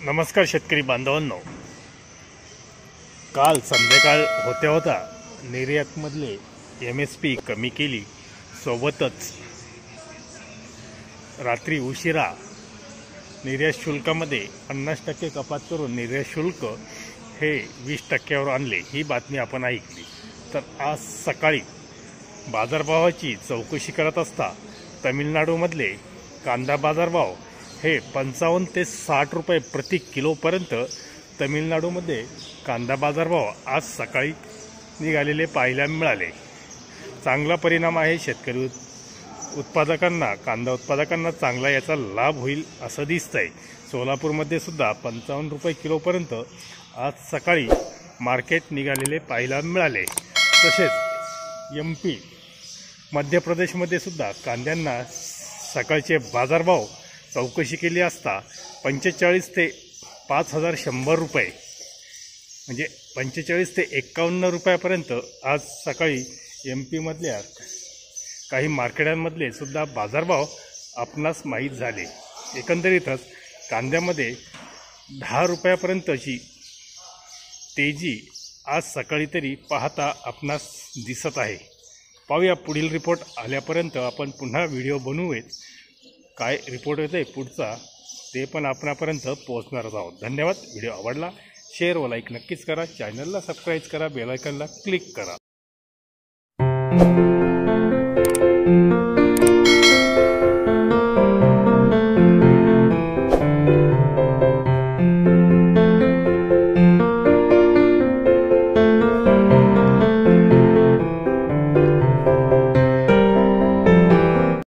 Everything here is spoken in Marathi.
नमस्कार शेतकरी बांधवांनो, काल संध्याकाळ होता निर्यातमधले MSP कमी केली, सोबतच रात्री उशिरा निर्यात शुल्कामध्ये 50% कपात करून निर्यात शुल्क हे 20%वर आणले। ही बातमी आपण ऐकली। तर आज सकाळी बाजारभावाची चौकशी करत असता तमिळनाडूमधले कांदा बाजारभाव हे 55 ते 60 रुपये प्रति किलोपर्यंत तमिळनाडूमध्ये कांदा बाजारभाव आज सकाळी निघालेले पाहायला मिळाले। चांगला परिणाम आहे शेतकरी उत्पादकांना, कांदा उत्पादकांना चांगला याचा लाभ होईल असं दिसतंय। सोलापूरमध्ये सुद्धा 55 रुपये किलोपर्यंत आज सकाळी मार्केट निघालेले पाहायला मिळाले। तसेच MP मध्य प्रदेशमध्ये सुद्धा कांद्यांना सकाळचे बाजारभाव चौकशी केली असता 45 ते 5100 रुपये म्हणजे 45 ते 51 रुपयापर्यंत आज सकाळी MP मधल्या काही मार्केटांमधले सुद्धा बाजारभाव आपणास माहीत झाले। एकंदरीतच कांद्यामध्ये 10 रुपयापर्यंतची तेजी आज सकाळी तरी पाहता आपणास दिसत आहे। पाहूया पुढील रिपोर्ट आल्यापर्यंत आपण पुन्हा व्हिडिओ बनवूयात। काय रिपोर्ट येते पुढचा ते पण आपणापर्यंत पोहोचणारच आहोत। धन्यवाद। व्हिडिओ आवडला शेअर व लाईक नक्कीच करा, चॅनलला सबस्क्राईब करा, बेल आयकॉनला क्लिक करा।